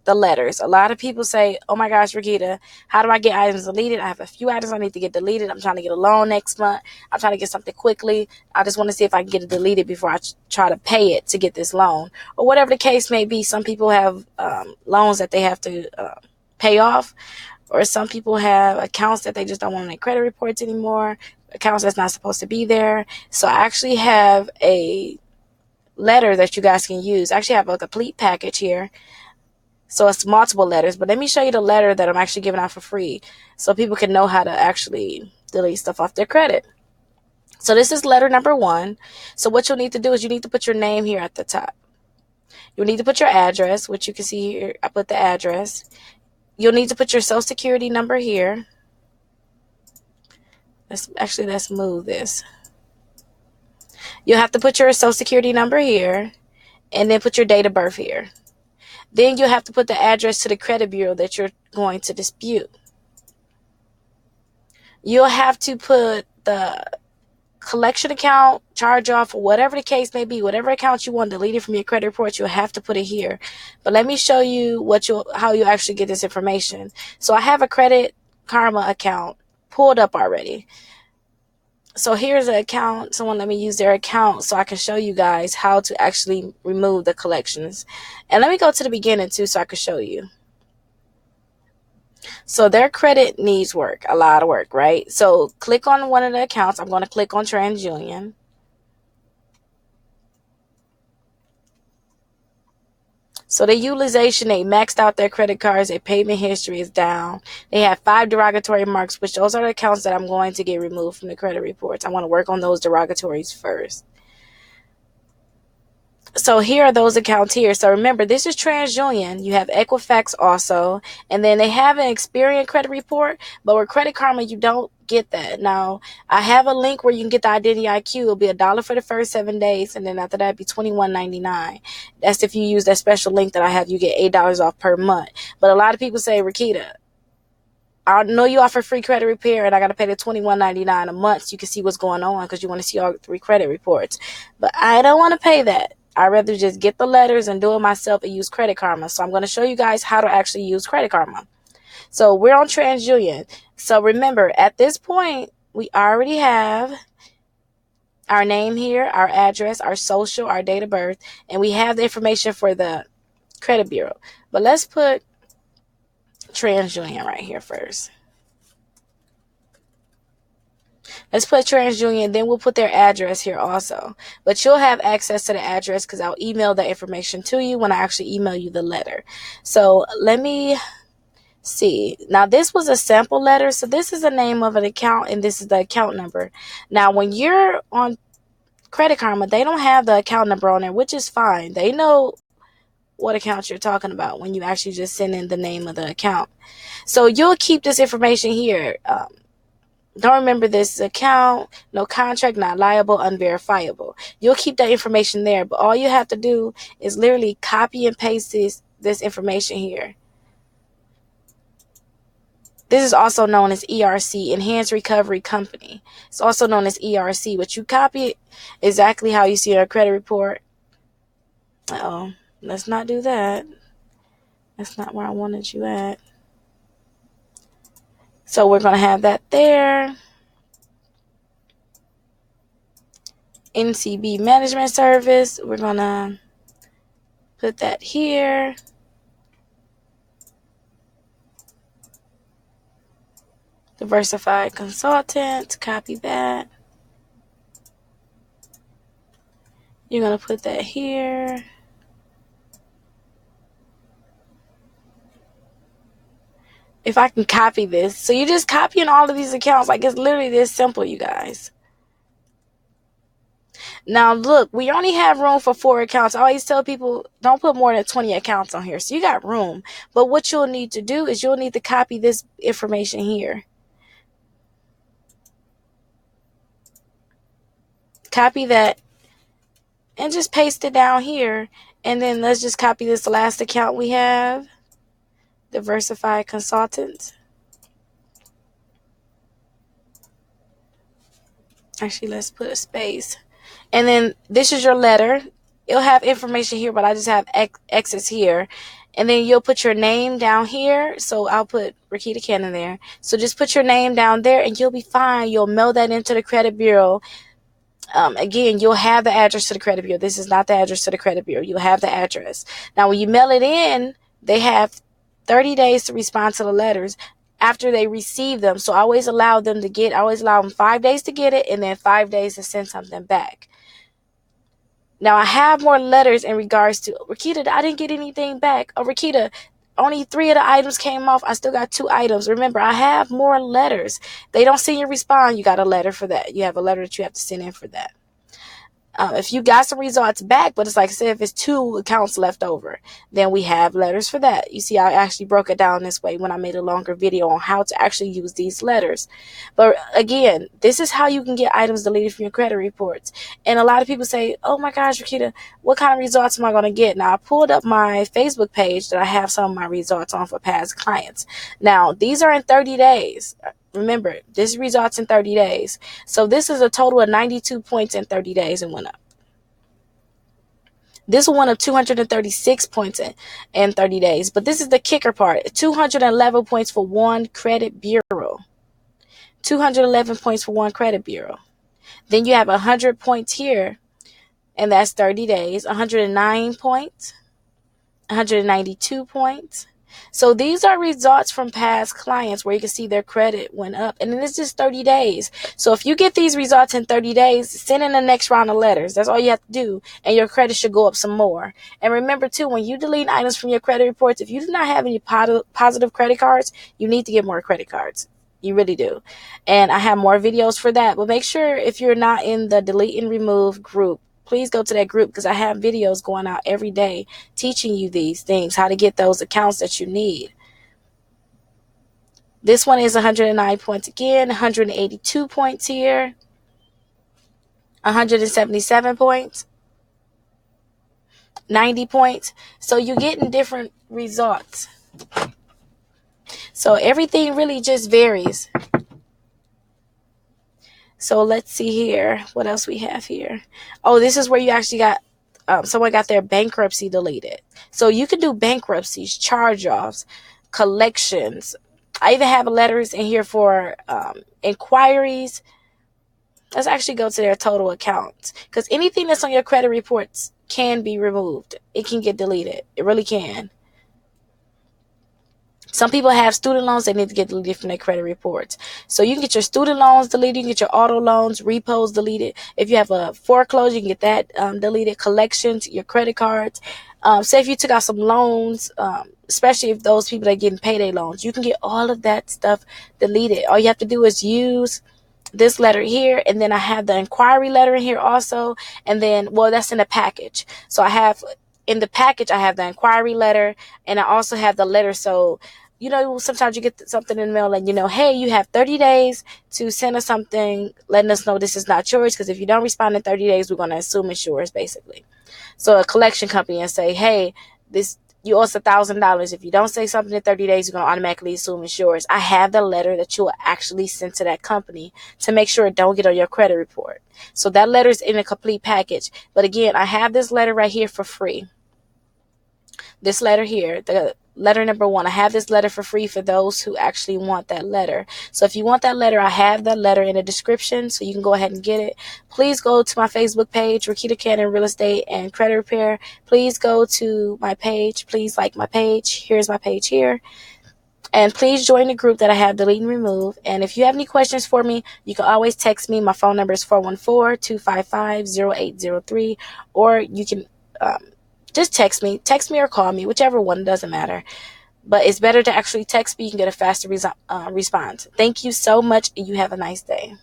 the letters. A lot of people say, oh my gosh, Rickita, how do I get items deleted? I have a few items I need to get deleted. I'm trying to get a loan next month. I'm trying to get something quickly. I just want to see if I can get it deleted before I try to pay it to get this loan, or whatever the case may be. Some people have loans that they have to pay off, or some people have accounts that they just don't want on their credit reports anymore, accounts that's not supposed to be there. So I actually have a letter that you guys can use. I actually have a complete package here. So it's multiple letters, but let me show you the letter that I'm actually giving out for free so people can know how to actually delete stuff off their credit. So this is letter number 1. So what you'll need to do is you need to put your name here at the top. You'll need to put your address, which you can see here. I put the address. You'll need to put your social security number here. Let's move this. You'll have to put your social security number here and then put your date of birth here. Then you'll have to put the address to the credit bureau that you're going to dispute. You'll have to put the collection account, charge off, whatever the case may be, whatever account you want deleted from your credit report, you'll have to put it here. But let me show you how you actually get this information. So I have a Credit Karma account pulled up already. So here's an account. Someone let me use their account so I can show you guys how to actually remove the collections. And let me go to the beginning too so I can show you. So their credit needs work, a lot of work, right? So click on one of the accounts. I'm going to click on TransUnion. So the utilization, they maxed out their credit cards. Their payment history is down. They have 5 derogatory marks, which those are the accounts that I'm going to get removed from the credit reports. I want to work on those derogatories first. So here are those accounts here. So remember, this is TransUnion. You have Equifax also. And then they have an Experian credit report. But with Credit Karma, you don't get that. Now, I have a link where you can get the Identity IQ. It'll be $1 for the first 7 days. And then after that, it'll be $21.99. That's if you use that special link that I have. You get $8 off per month. But a lot of people say, Rickita, I know you offer free credit repair and I got to pay the $21.99 a month so you can see what's going on because you want to see all 3 credit reports. But I don't want to pay that. I'd rather just get the letters and do it myself and use Credit Karma. So I'm going to show you guys how to actually use Credit Karma. So we're on TransUnion. So remember, at this point, we already have our name here, our address, our social, our date of birth, and we have the information for the credit bureau. But let's put TransUnion right here first. Let's put TransUnion, then we'll put their address here also. But you'll have access to the address because I'll email that information to you when I actually email you the letter. So let me see. Now this was a sample letter. So this is the name of an account and this is the account number. Now when you're on Credit Karma, they don't have the account number on there, which is fine. They know what account you're talking about when you actually just send in the name of the account. So you'll keep this information here. Don't remember this account, no contract, not liable, unverifiable. You'll keep that information there, but all you have to do is literally copy and paste this information here. This is also known as ERC, Enhanced Recovery Company. It's also known as ERC, but you copy it exactly how you see your credit report. Let's not do that. That's not where I wanted you at. So we're going to have that there. NCB Management Service. We're going to put that here. Diversified Consultant. Copy that. You're going to put that here. If I can copy this. So you're just copying all of these accounts. Like it's literally this simple, you guys. Now look, we only have room for 4 accounts. I always tell people don't put more than 20 accounts on here. So you got room. But what you'll need to do is you'll need to copy this information here. Copy that and just paste it down here. And then let's just copy this last account we have. Diversified Consultants. Actually, let's put a space. And then this is your letter. It'll have information here, but I just have X's here. And then you'll put your name down here. So I'll put Rickita Cannon there. So just put your name down there and you'll be fine. You'll mail that into the credit bureau. Again, you'll have the address to the credit bureau. This is not the address to the credit bureau. You'll have the address. Now, when you mail it in, they have 30 days to respond to the letters after they receive them. So I always allow them 5 days to get it and then 5 days to send something back. Now, I have more letters in regards to, Rickita, I didn't get anything back. Oh, Rickita, only 3 of the items came off. I still got 2 items. Remember, I have more letters. They don't see you respond. You got a letter for that. You have a letter that you have to send in for that. If you got some results back, but it's like, say if it's 2 accounts left over, then we have letters for that. You see, I actually broke it down this way when I made a longer video on how to actually use these letters. But again, this is how you can get items deleted from your credit reports. And a lot of people say, oh my gosh, Rickita, what kind of results am I going to get? Now, I pulled up my Facebook page that I have some of my results on for past clients. Now, these are in 30 days. Remember, this results in 30 days. So this is a total of 92 points in 30 days and went up. This one of 236 points in 30 days. But this is the kicker part. 211 points for one credit bureau. 211 points for one credit bureau. Then you have 100 points here, and that's 30 days. 109 points. 192 points. So these are results from past clients where you can see their credit went up. And then it's just 30 days. So if you get these results in 30 days, send in the next round of letters. That's all you have to do. And your credit should go up some more. And remember, too, when you delete items from your credit reports, if you do not have any positive credit cards, you need to get more credit cards. You really do. And I have more videos for that. But make sure if you're not in the delete and remove group, please go to that group because I have videos going out every day teaching you these things, how to get those accounts that you need. This one is 109 points again, 182 points here, 177 points, 90 points. So you're getting different results. So everything really just varies. So let's see here. What else we have here? Oh, this is where you actually got someone got their bankruptcy deleted. So you can do bankruptcies, charge-offs, collections. I even have letters in here for inquiries. Let's actually go to their total accounts because anything that's on your credit reports can be removed. It can get deleted. It really can. Some people have student loans. They need to get deleted from their credit reports. So you can get your student loans deleted. You can get your auto loans, repos deleted. If you have a foreclosure, you can get that deleted. Collections, your credit cards. Say if you took out some loans, especially if those people that are getting payday loans, you can get all of that stuff deleted. All you have to do is use this letter here, and then I have the inquiry letter in here also, and then, well, that's in the package. So I have, in the package, I have the inquiry letter, and I also have the letter. So, you know, sometimes you get something in the mail and, you know, hey, you have 30 days to send us something letting us know this is not yours, because if you don't respond in 30 days, we're going to assume it's yours, basically. So a collection company and say, hey, this, you owe us $1,000. If you don't say something in 30 days, you're going to automatically assume it's yours. I have the letter that you will actually send to that company to make sure it don't get on your credit report. So that letter is in a complete package. But again, I have this letter right here for free. This letter here, the letter number 1, I have this letter for free for those who actually want that letter. So if you want that letter, I have that letter in the description, so you can go ahead and get it. Please go to my Facebook page, Rickita Cannon Real Estate and Credit Repair. Please go to my page. Please like my page. Here's my page here. And please join the group that I have, Delete and Remove. And if you have any questions for me, you can always text me. My phone number is 414-255-0803. Or you can just text me or call me, whichever one, doesn't matter. But it's better to actually text me. You can get a faster response. Thank you so much, and you have a nice day.